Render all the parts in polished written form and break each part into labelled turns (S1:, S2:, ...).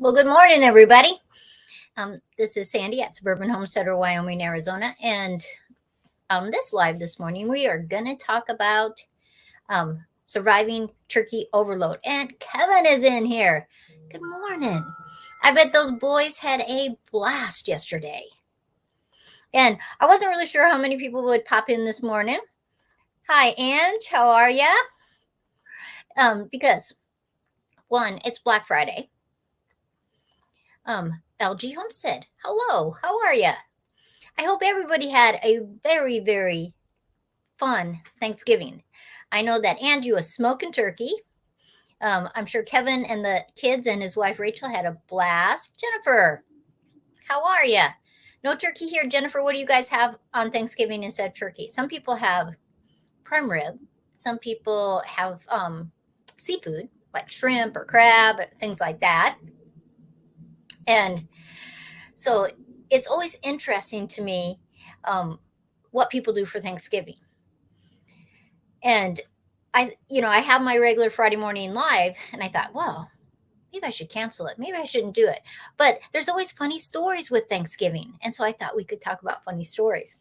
S1: Well, good morning, everybody. This is Sandy at Suburban Homesteader, Wyoming, Arizona. And on this live this morning, we are going to talk about surviving turkey overload. And Kevin is in here. Good morning. I bet those boys had a blast yesterday. And I wasn't really sure how many people would pop in this morning. Hi, Ange. How are ya? Because, one, it's Black Friday. LG Homestead, hello, how are you? I hope everybody had a very, very fun Thanksgiving. I know that Andrew was smoking turkey. I'm sure Kevin and the kids and his wife Rachel had a blast. Jennifer, how are you? No turkey here. Jennifer, what do you guys have on Thanksgiving instead of turkey? Some people have prime rib. Some people have seafood like shrimp or crab, things like that. And so it's always interesting to me what people do for Thanksgiving. And I have my regular Friday morning live, and I thought, well, maybe I should cancel it. Maybe I shouldn't do it. But there's always funny stories with Thanksgiving. And so I thought we could talk about funny stories.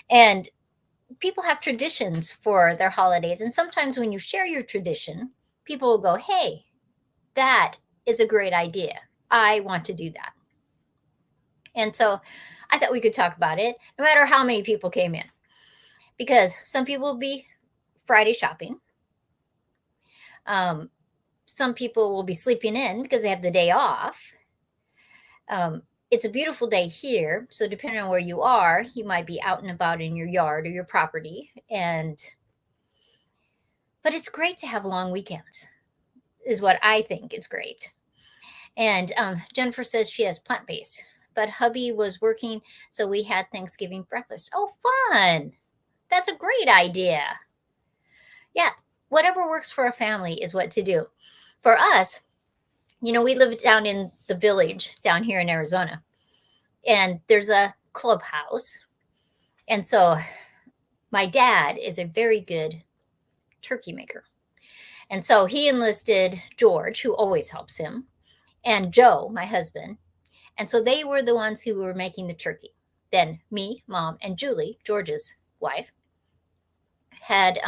S1: And people have traditions for their holidays. And sometimes when you share your tradition, people will go, hey, that is a great idea. I want to do that. And so I thought we could talk about it no matter how many people came in, because some people will be Friday shopping. Some people will be sleeping in because they have the day off. It's a beautiful day here. So depending on where you are, you might be out and about in your yard or your property. But it's great to have long weekends, is what I think is great. And Jennifer says she has plant-based, but hubby was working, so we had Thanksgiving breakfast. Oh, fun. That's a great idea. Yeah, whatever works for a family is what to do. For us, we live down in the village down here in Arizona, and there's a clubhouse. And so my dad is a very good turkey maker. And so he enlisted George, who always helps him, and Joe, my husband. And so they were the ones who were making the turkey. Then me, Mom, and Julie, George's wife, had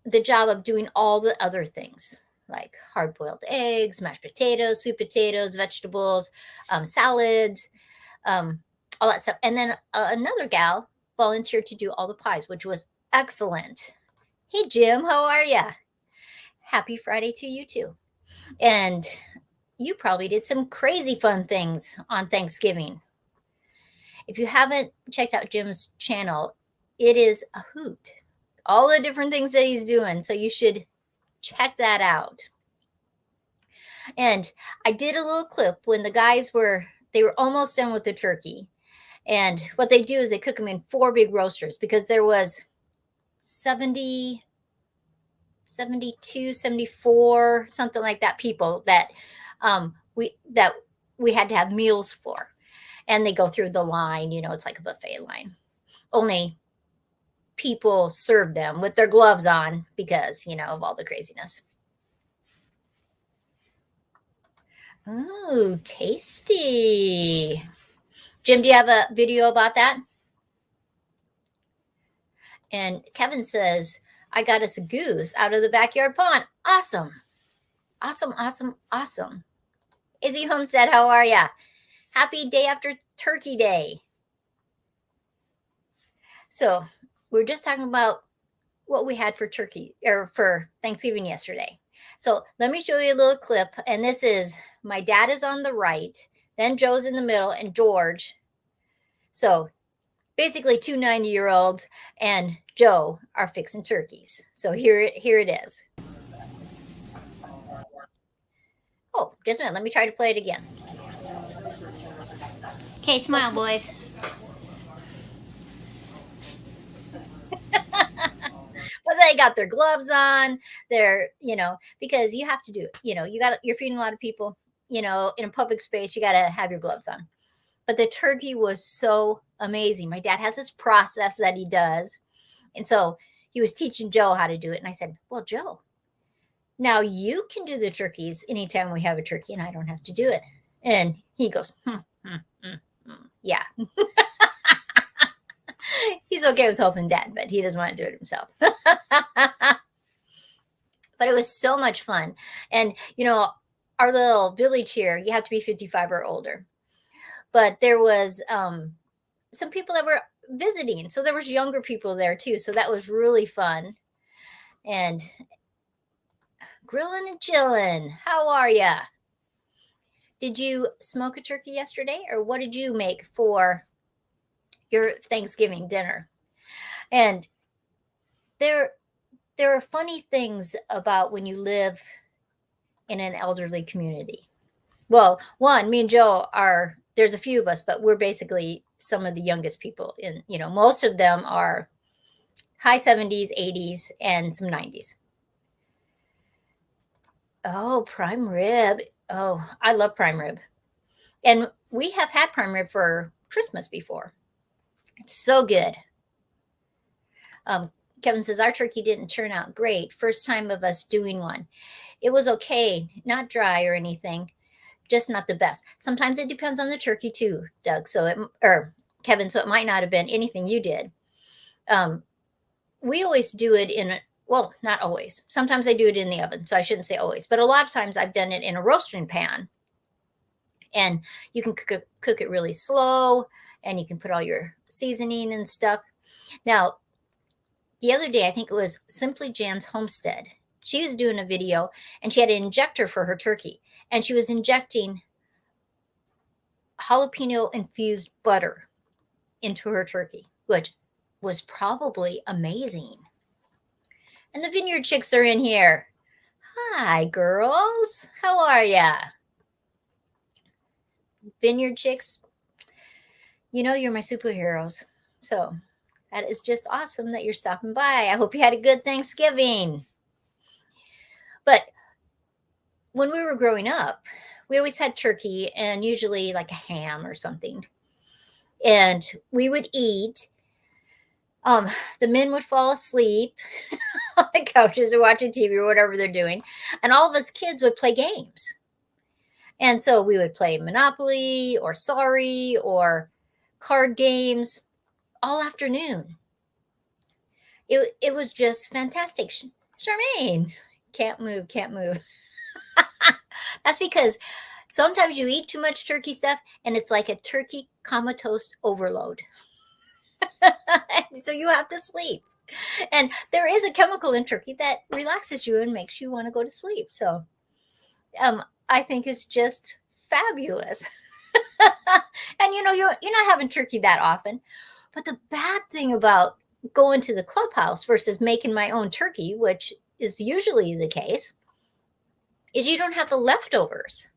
S1: the job of doing all the other things, like hard-boiled eggs, mashed potatoes, sweet potatoes, vegetables, salads, all that stuff. And then another gal volunteered to do all the pies, which was excellent. Hey, Jim, how are ya? Happy Friday to you, too. And you probably did some crazy fun things on Thanksgiving. If you haven't checked out Jim's channel, it is a hoot. All the different things that he's doing. So you should check that out. And I did a little clip when the guys were almost done with the turkey. And what they do is they cook them in 4 big roasters, because there was 70, 72, 74, something like that, people that we had to have meals for. And they go through the line, it's like a buffet line. Only people serve them with their gloves on because, of all the craziness. Oh, tasty. Jim, do you have a video about that? And Kevin says, I got us a goose out of the backyard pond. Awesome. Awesome, awesome, awesome. Izzy Homestead, how are ya? Happy day after Turkey Day. So we're just talking about what we had for turkey or for Thanksgiving yesterday. So let me show you a little clip. And this is, my dad is on the right, then Joe's in the middle, and George. So basically 2 90-year-olds and Joe are fixing turkeys. So here it is. Oh, just a minute. Let me try to play it again. Okay, smile, boys. But they got their gloves on. They're, because you have to do it. You're feeding a lot of people, in a public space, you got to have your gloves on. But the turkey was so amazing. My dad has this process that he does. And so he was teaching Joe how to do it. And I said, well, Joe, Now you can do the turkeys anytime we have a turkey and I don't have to do it. And he goes, yeah. He's okay with helping Dad, but he doesn't want to do it himself. But it was so much fun. And, you know, our little village here, you have to be 55 or older. But there was some people that were visiting. So there was younger people there too. So that was really fun. And grilling and chilling. How are ya? Did you smoke a turkey yesterday? Or what did you make for your Thanksgiving dinner? And there are funny things about when you live in an elderly community. Well, one, me and Joe are, there's a few of us, but we're basically some of the youngest people in, you know, most of them are high 70s, 80s, and some 90s. Oh, prime rib. Oh, I love prime rib. And we have had prime rib for Christmas before. It's so good. Kevin says, our turkey didn't turn out great. First time of us doing one. It was okay, not dry or anything, just not the best. Sometimes it depends on the turkey too, Doug. Or Kevin, so it might not have been anything you did. We always do it in, well, not always. Sometimes I do it in the oven, so I shouldn't say always. But a lot of times I've done it in a roasting pan. And you can cook it really slow, and you can put all your seasoning and stuff. Now, the other day, I think it was Simply Jan's Homestead. She was doing a video, and she had an injector for her turkey. And she was injecting jalapeno infused butter into her turkey, which was probably amazing. And the Vineyard chicks are in here. Hi, girls. How are ya? Vineyard chicks, you know you're my superheroes. So that is just awesome that you're stopping by. I hope you had a good Thanksgiving. But when we were growing up, we always had turkey and usually like a ham or something. And we would eat. The men would fall asleep on the couches or watching TV or whatever they're doing. And all of us kids would play games. And so we would play Monopoly or Sorry or card games all afternoon. It was just fantastic. Charmaine, can't move. That's because sometimes you eat too much turkey stuff and it's like a turkey comatose overload. So you have to sleep. And there is a chemical in turkey that relaxes you and makes you want to go to sleep. So I think it's just fabulous. And you know, you're not having turkey that often. But the bad thing about going to the clubhouse versus making my own turkey, which is usually the case, is you don't have the leftovers.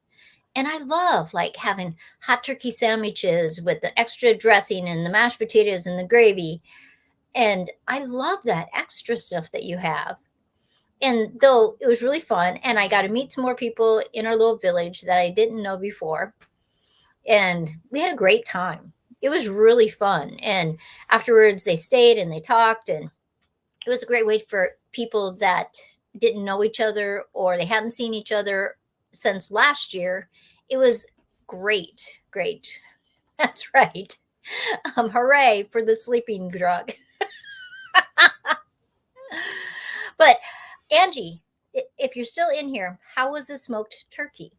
S1: And I love like having hot turkey sandwiches with the extra dressing and the mashed potatoes and the gravy. And I love that extra stuff that you have. And though it was really fun, and I got to meet some more people in our little village that I didn't know before. And we had a great time. It was really fun. And afterwards they stayed and they talked, and it was a great way for people that didn't know each other or they hadn't seen each other since last year. It was great. That's right. Hooray for the sleeping drug. But Angie, if you're still in here, how was the smoked turkey?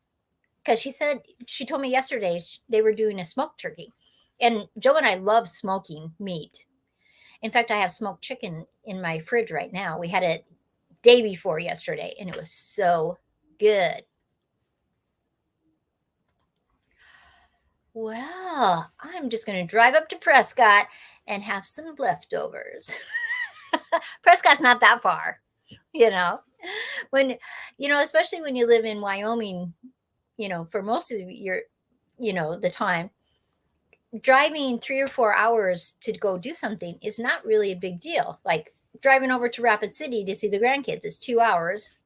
S1: Because she told me yesterday they were doing a smoked turkey. And Joe and I love smoking meat. In fact, I have smoked chicken in my fridge right now. We had it day before yesterday, and it was so good. Well, I'm just going to drive up to Prescott and have some leftovers. Prescott's not that far, you know. When, you know, especially when you live in Wyoming, you know, for most of your, you know, the time, driving 3 or 4 hours to go do something is not really a big deal. Like driving over to Rapid City to see the grandkids is 2 hours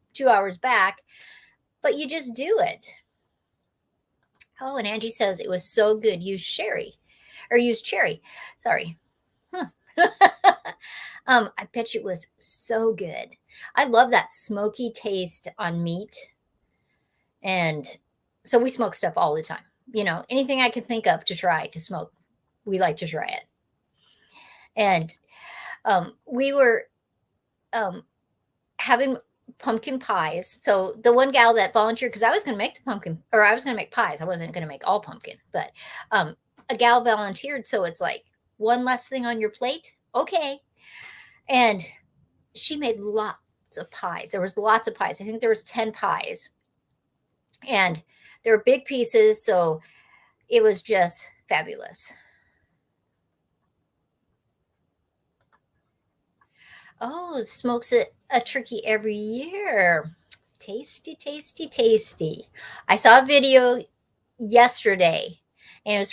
S1: back, but you just do it. Oh, and Angie says it was so good. Use cherry. Sorry. I bet you it was so good. I love that smoky taste on meat. And so we smoke stuff all the time. You know, anything I can think of to try to smoke, we like to try it. And we were having pumpkin pies. So the one gal that volunteered, because I was going to make the pumpkin, or I was going to make pies. I wasn't going to make all pumpkin, but a gal volunteered. So it's like one less thing on your plate. Okay. And she made lots of pies. There was lots of pies. I think there was 10 pies. And they were big pieces. So it was just fabulous. Oh, smokes a turkey every year. Tasty, tasty, tasty. I saw a video yesterday, and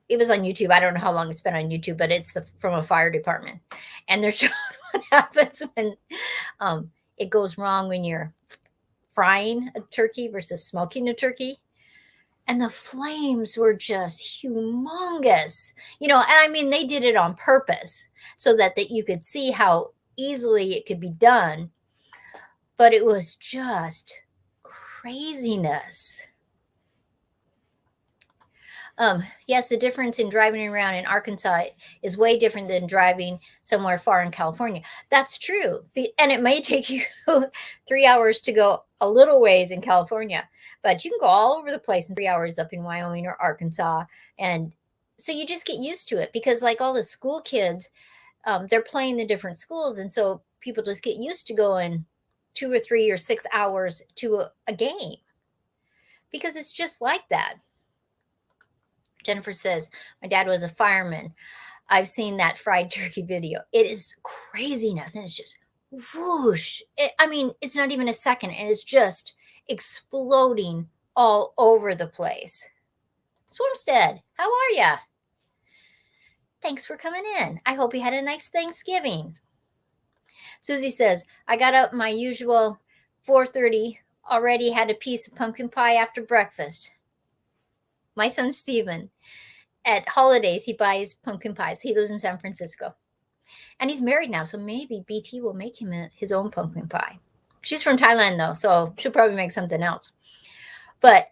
S1: it was on YouTube. I don't know how long it's been on YouTube, but it's from a fire department. And they're showing what happens when it goes wrong when you're frying a turkey versus smoking a turkey. And the flames were just humongous, you know, and I mean, they did it on purpose so that you could see how easily it could be done. But it was just craziness. Yes, the difference in driving around in Arkansas is way different than driving somewhere far in California. That's true. And it may take you 3 hours to go a little ways in California, but you can go all over the place in 3 hours up in Wyoming or Arkansas. And so you just get used to it because like all the school kids, they're playing the different schools. And so people just get used to going 2 or 3 or 6 hours to a game because it's just like that. Jennifer says, my dad was a fireman. I've seen that fried turkey video. It is craziness. And it's just whoosh. I mean, it's not even a second. And it's just exploding all over the place. Swarmstead, how are ya? Thanks for coming in. I hope you had a nice Thanksgiving. Susie says, I got up my usual 4:30, already had a piece of pumpkin pie after breakfast. My son, Steven, at holidays, he buys pumpkin pies. He lives in San Francisco. And he's married now, so maybe BT will make him his own pumpkin pie. She's from Thailand, though, so she'll probably make something else. But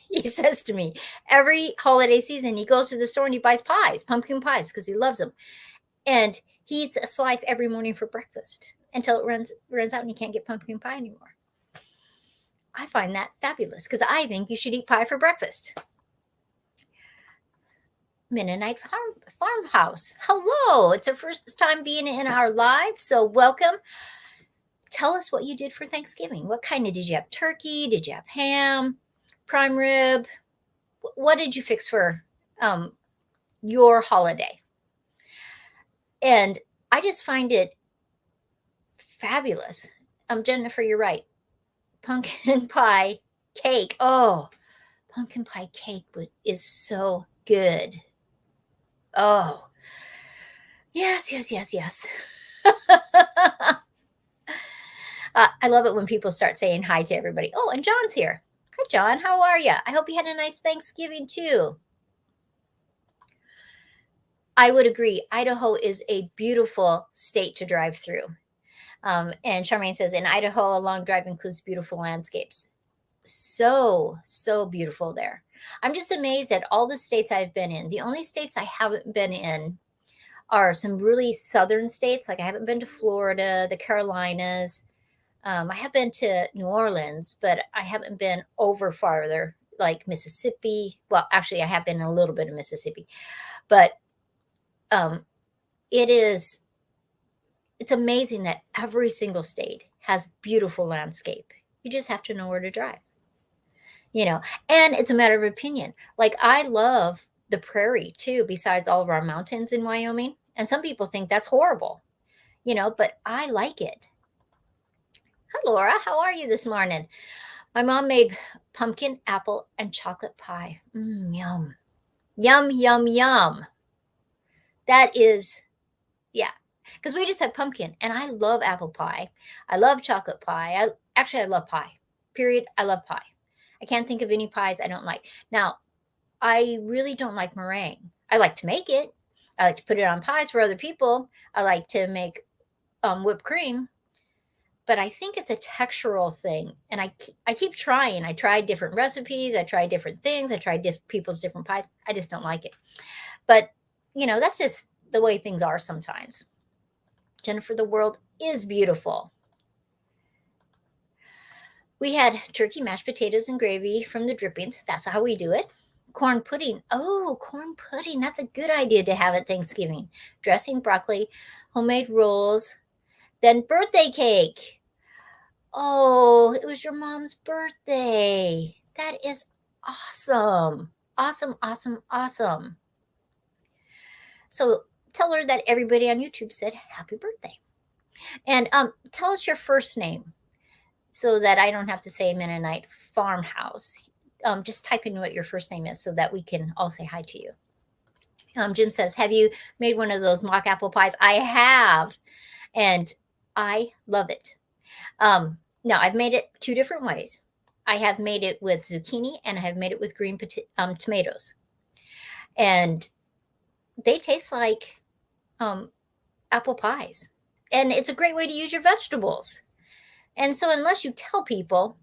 S1: he says to me, every holiday season, he goes to the store and he buys pies, pumpkin pies, because he loves them. And he eats a slice every morning for breakfast until it runs out and he can't get pumpkin pie anymore. I find that fabulous because I think you should eat pie for breakfast. Mennonite Farmhouse. Hello. It's our first time being in our live, so welcome. Tell us what you did for Thanksgiving. What kind of, did you have turkey? Did you have ham? Prime rib? What did you fix for your holiday? And I just find it fabulous. Jennifer, you're right. Pumpkin pie cake. Oh, pumpkin pie cake is so good. Oh, yes, yes, yes, yes. I love it when people start saying hi to everybody. Oh, and John's here. Hi, John. How are you? I hope you had a nice Thanksgiving too. I would agree. Idaho is a beautiful state to drive through. And Charmaine says, in Idaho, a long drive includes beautiful landscapes. So, so beautiful there. I'm just amazed at all the states I've been in. The only states I haven't been in are some really southern states. Like I haven't been to Florida, the Carolinas. I have been to New Orleans, but I haven't been over farther, like Mississippi. Well, actually, I have been in a little bit of Mississippi. But it's amazing that every single state has beautiful landscape. You just have to know where to drive, you know, and it's a matter of opinion. Like I love the prairie too, besides all of our mountains in Wyoming. And some people think that's horrible, you know, but I like it. Hi, Laura. How are you this morning? My mom made pumpkin, apple, and chocolate pie. Yum. Yum, yum, yum. That is, yeah. Because we just had pumpkin, and I love apple pie. I love chocolate pie. I love pie. Period. I love pie. I can't think of any pies I don't like. Now, I really don't like meringue. I like to make it. I like to put it on pies for other people. I like to make whipped cream. But I think it's a textural thing. And I keep trying. I try different recipes. I try different things. I try people's different pies. I just don't like it. But, you know, that's just the way things are sometimes. Jennifer, the world is beautiful. We had turkey, mashed potatoes, and gravy from the drippings. That's how we do it. Corn pudding. Oh, corn pudding. That's a good idea to have at Thanksgiving. Dressing, broccoli, homemade rolls, then birthday cake. Oh, it was your mom's birthday. That is awesome. Awesome, awesome, awesome. So tell her that everybody on YouTube said happy birthday. And tell us your first name so that I don't have to say Mennonite Farmhouse. Just type in what your first name is so that we can all say hi to you. Jim says, have you made one of those mock apple pies? I have, and I love it. Now, I've made it 2 different ways. I have made it with zucchini, and I have made it with green tomatoes. And they taste like apple pies. And it's a great way to use your vegetables. And so unless you tell people,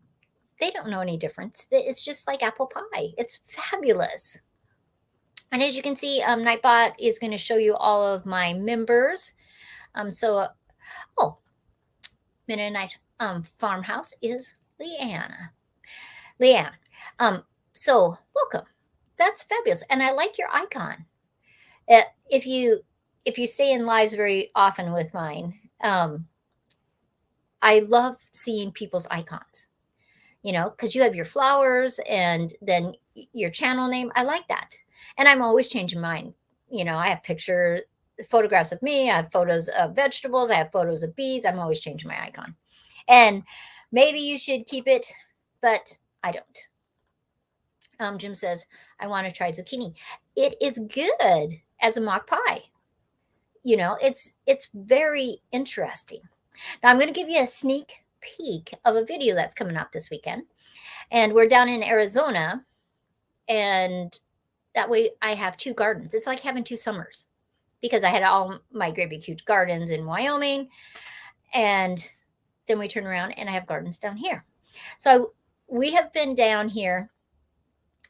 S1: they don't know any difference. It's just like apple pie. It's fabulous. And as you can see, Nightbot is going to show you all of my members. Mennonite Farmhouse is LeAnne. So welcome. That's fabulous. And I like your icon. If you stay in lives very often with mine, I love seeing people's icons, you know, because you have your flowers and then your channel name. I like that. And I'm always changing mine. You know, I have photographs of me. I have photos of vegetables. I have photos of bees. I'm always changing my icon. And maybe you should keep it, but I don't. Jim says, I want to try zucchini. It is good as a mock pie. You know, it's very interesting. Now I'm going to give you a sneak peek of a video that's coming out this weekend. And we're down in Arizona, and that way I have 2 gardens. It's like having 2 summers because I had all my great big huge gardens in Wyoming, and then we turn around and I have gardens down here. So we have been down here.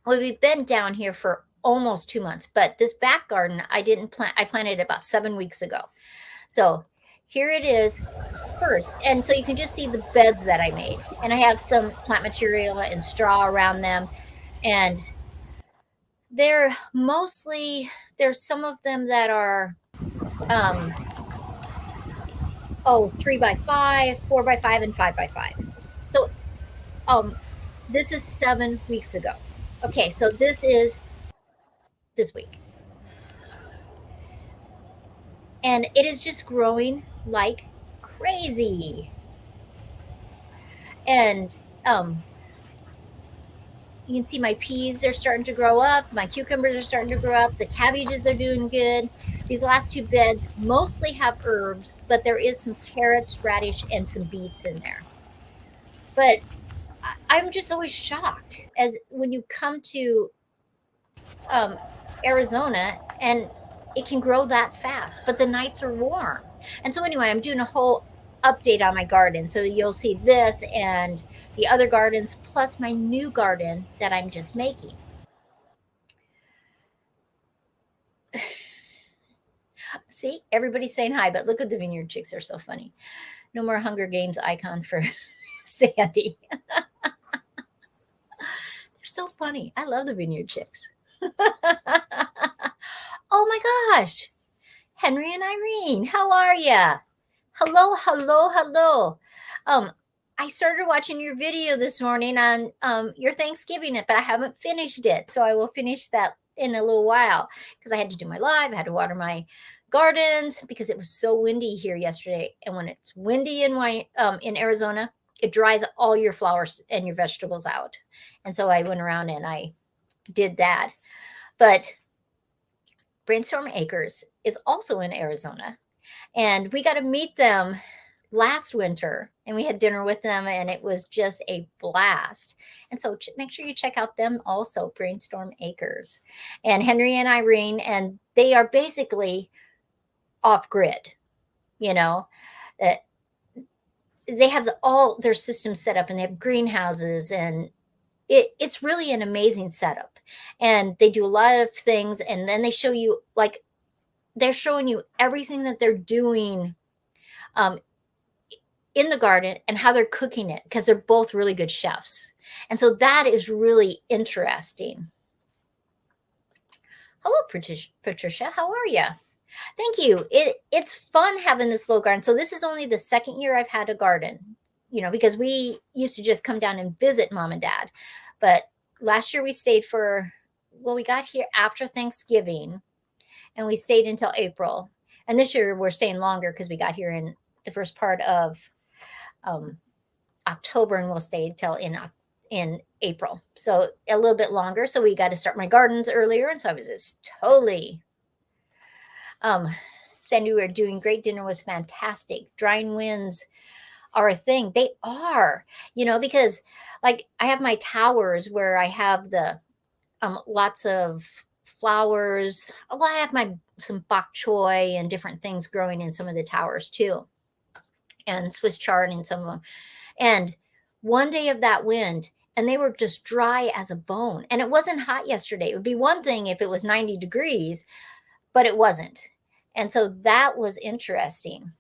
S1: Well, we've been down here for almost 2 months, but this back garden I didn't plant. I planted it about 7 weeks ago. So here it is first. And so you can just see the beds that I made. And I have some plant material and straw around them. And they're mostly, there's some of them that are 3x5, 4x5, and 5x5. So this is 7 weeks ago. Okay, so this is this week. And it is just growing like crazy. And you can see my peas are starting to grow up. My cucumbers are starting to grow up. The cabbages are doing good. These last 2 beds mostly have herbs, but there is some carrots, radish, and some beets in there. But I'm just always shocked as when you come to Arizona and it can grow that fast, but the nights are warm. And so anyway, I'm doing a whole update on my garden. So you'll see this and the other gardens, plus my new garden that I'm just making. See, everybody's saying hi, but look at the Vineyard chicks. They're so funny. No more Hunger Games icon for Sandy. They're so funny. I love the Vineyard chicks. Oh my gosh. Henry and Irene, how are ya? Hello, hello, hello. I started watching your video this morning on your Thanksgiving, but I haven't finished it. So I will finish that in a little while because I had to do my live. I had to water my gardens because it was so windy here yesterday. And when it's windy in Arizona, it dries all your flowers and your vegetables out. And so I went around and I did that. But Brainstorm Acres is also in Arizona. And we got to meet them last winter, and we had dinner with them, and it was just a blast. And so make sure you check out them also, Brainstorm Acres. And Henry and Irene, and they are basically off grid, you know. They have all their systems set up, and they have greenhouses, and it's really an amazing setup. And they do a lot of things, and then they show you, like, they're showing you everything that they're doing in the garden and how they're cooking it, because they're both really good chefs. And so that is really interesting. Hello, Patricia. How are you? Thank you. It's fun having this little garden. So this is only the second year I've had a garden, you know, because we used to just come down and visit mom and dad. But last year we stayed we got here after Thanksgiving, and we stayed until April. And this year we're staying longer because we got here in the first part of October, and we'll stay until in April. So a little bit longer. So we got to start my gardens earlier. And so I was just totally Sandy, we were doing great. Dinner was fantastic. Drying winds are a thing. They are, you know, because like I have my towers where I have the lots of flowers. Well, I have some bok choy and different things growing in some of the towers too, and Swiss chard in some of them. And one day of that wind, and they were just dry as a bone. And it wasn't hot yesterday. It would be one thing if it was 90 degrees, but it wasn't. And so that was interesting.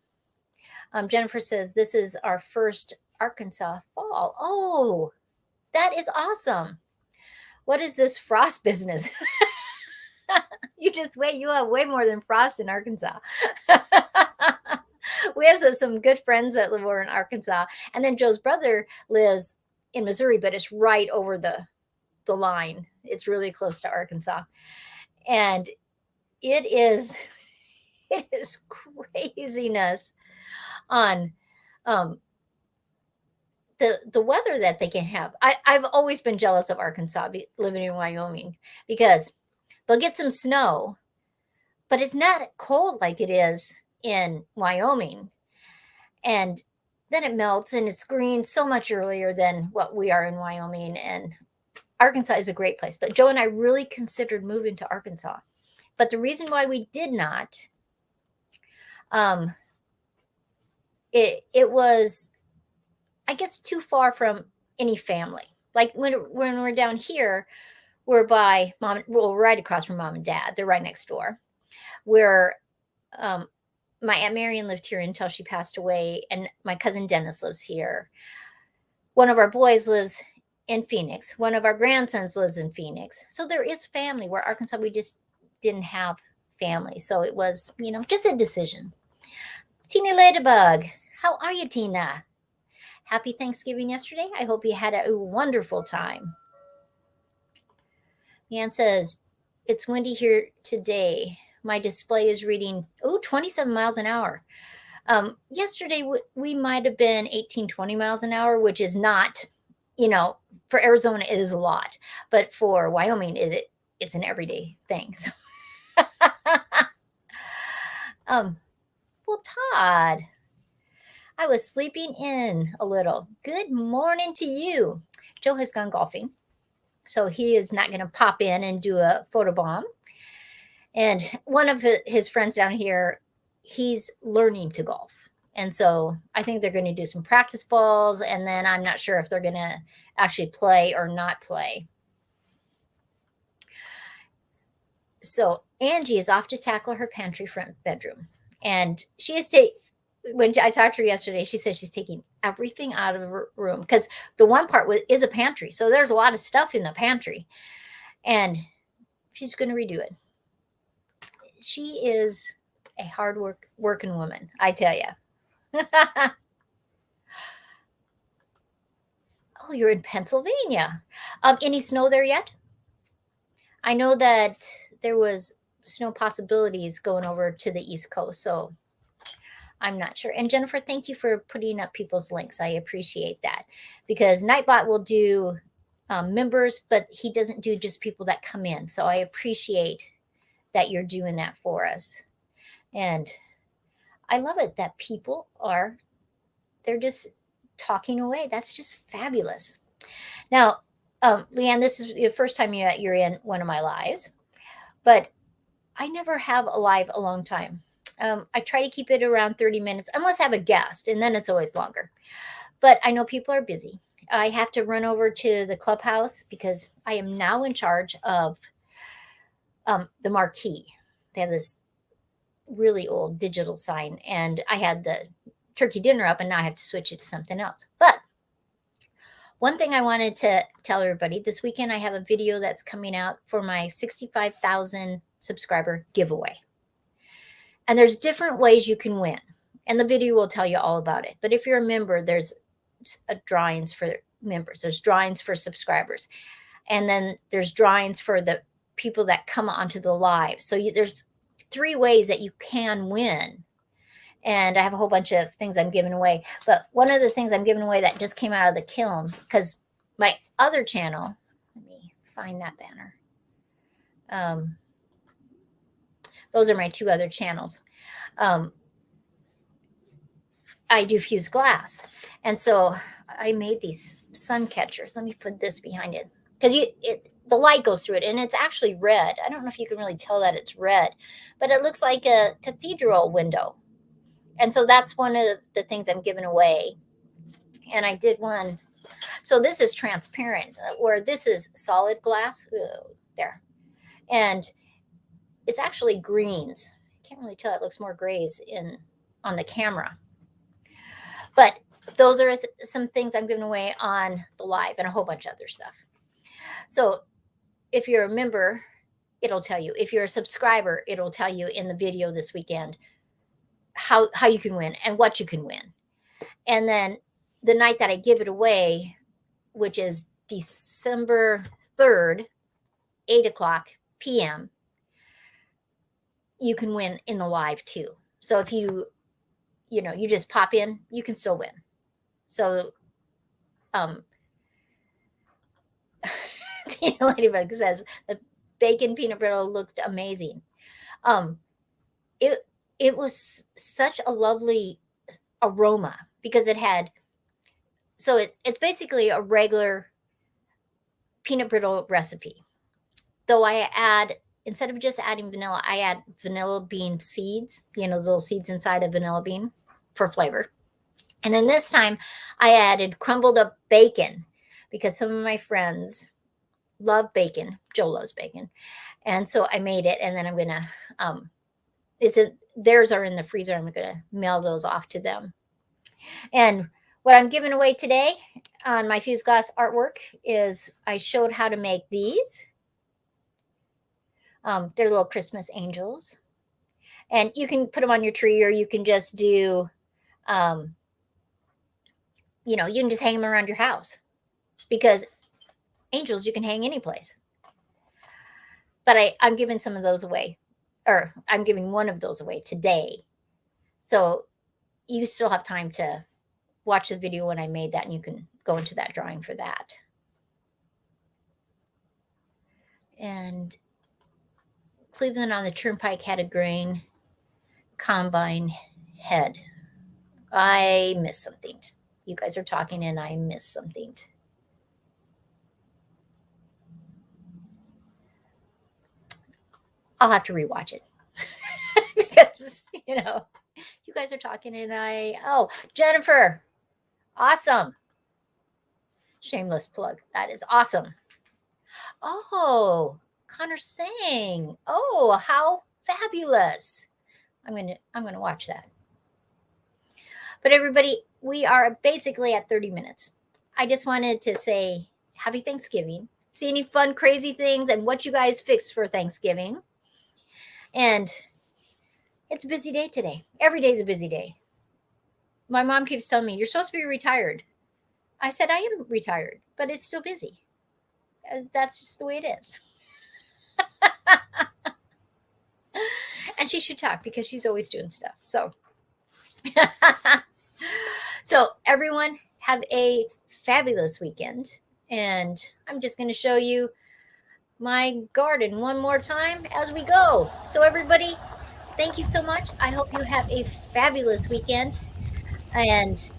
S1: Jennifer says, this is our first Arkansas fall. Oh, that is awesome. What is this frost business? You just wait. You have way more than frost in Arkansas. We have some good friends that live over in Arkansas. And then Joe's brother lives in Missouri, but it's right over the line. It's really close to Arkansas. And it is craziness on the weather that they can have. I've always been jealous of Arkansas living in Wyoming, because they'll get some snow, but it's not cold like it is in Wyoming. And then it melts and it's green so much earlier than what we are in Wyoming. And Arkansas is a great place. But Joe and I really considered moving to Arkansas. But the reason why we did not, it was, I guess, too far from any family. Like when we're down here, we're by right across from mom and dad. They're right next door. We're, my Aunt Marion lived here until she passed away, and my cousin Dennis lives here. One of our boys lives in Phoenix. One of our grandsons lives in Phoenix. So there is family. Where Arkansas, we just didn't have family. So it was, you know, just a decision. Tina Ladybug, how are you, Tina? Happy Thanksgiving yesterday. I hope you had a wonderful time. LeAnne says, it's windy here today. My display is reading, 27 miles an hour. Yesterday, we might have been 18, 20 miles an hour, which is not, you know, for Arizona, it is a lot. But for Wyoming, it's an everyday thing. So. Well, Todd, I was sleeping in a little. Good morning to you. Joe has gone golfing, so he is not going to pop in and do a photobomb. And one of his friends down here, he's learning to golf. And so I think they're going to do some practice balls, and then I'm not sure if they're going to actually play or not play. So Angie is off to tackle her pantry front bedroom. And she is when I talked to her yesterday, she said she's taking everything out of her room, because the one part is a pantry. So there's a lot of stuff in the pantry, and she's going to redo it. She is a hard working woman, I tell you. Oh, you're in Pennsylvania. Any snow there yet? I know that there was snow possibilities going over to the East Coast, so I'm not sure. And Jennifer, thank you for putting up people's links. I appreciate that, because Nightbot will do members, but he doesn't do just people that come in. So I appreciate that you're doing that for us. And I love it that people are they're just talking away. That's just fabulous. Now, LeAnne, this is the first time you're in one of my lives, but I never have a live a long time. I try to keep it around 30 minutes, unless I have a guest, and then it's always longer. But I know people are busy. I have to run over to the clubhouse because I am now in charge of the marquee. They have this really old digital sign, and I had the turkey dinner up, and now I have to switch it to something else. But one thing I wanted to tell everybody, this weekend I have a video that's coming out for my 65,000 subscriber giveaway. And there's different ways you can win. And the video will tell you all about it. But if you're a member, there's drawings for members. There's drawings for subscribers. And then there's drawings for the people that come onto the live. So there's 3 ways that you can win. And I have a whole bunch of things I'm giving away. But one of the things I'm giving away that just came out of the kiln, because my other channel, let me find that banner. Those are my 2 other channels. I do fused glass. And so I made these sun catchers. Let me put this behind it. Because the light goes through it, and it's actually red. I don't know if you can really tell that it's red, but it looks like a cathedral window. And so that's one of the things I'm giving away. And I did one. So this is transparent, where this is solid glass. Ooh, there. And it's actually greens. I can't really tell. It looks more grays on the camera. But those are some things I'm giving away on the live, and a whole bunch of other stuff. So if you're a member, it'll tell you. If you're a subscriber, it'll tell you in the video this weekend how you can win and what you can win. And then the night that I give it away, which is December 3rd, 8:00 p.m., you can win in the live too. So if you just pop in, you can still win. So, Ladybug says the bacon peanut brittle looked amazing. It was such a lovely aroma because it had, so it's basically a regular peanut brittle recipe. Though I add, instead of just adding vanilla, I add vanilla bean seeds, the little seeds inside a vanilla bean for flavor. And then this time I added crumbled up bacon because some of my friends love bacon. Joe loves bacon. And so I made it, and then I'm going to, theirs are in the freezer. I'm going to mail those off to them. And what I'm giving away today on my fused glass artwork is I showed how to make these. They're little Christmas angels. And you can put them on your tree, or you can just do, you can just hang them around your house, because angels you can hang any place. But I'm giving some of those away, or I'm giving one of those away today. So you still have time to watch the video when I made that, and you can go into that drawing for that. And Cleveland on the turnpike had a grain combine head. I missed something. You guys are talking and I missed something. I'll have to rewatch it because, you guys are talking and oh, Jennifer. Awesome. Shameless plug. That is awesome. Oh, Connor sang. Oh, how fabulous. I'm going to watch that. But everybody, we are basically at 30 minutes. I just wanted to say happy Thanksgiving. See any fun, crazy things and what you guys fixed for Thanksgiving. And it's a busy day today. Every day is a busy day. My mom keeps telling me, you're supposed to be retired. I said, I am retired, but it's still busy. That's just the way it is. And she should talk because she's always doing stuff. So, so everyone have a fabulous weekend. And I'm just going to show you my garden one more time as we go. So everybody, thank you so much. I hope you have a fabulous weekend. And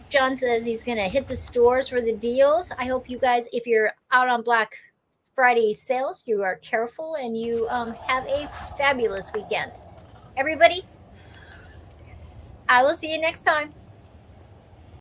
S1: John says he's going to hit the stores for the deals. I hope you guys, if you're out on Black Friday sales, you are careful and you have a fabulous weekend. Everybody, I will see you next time.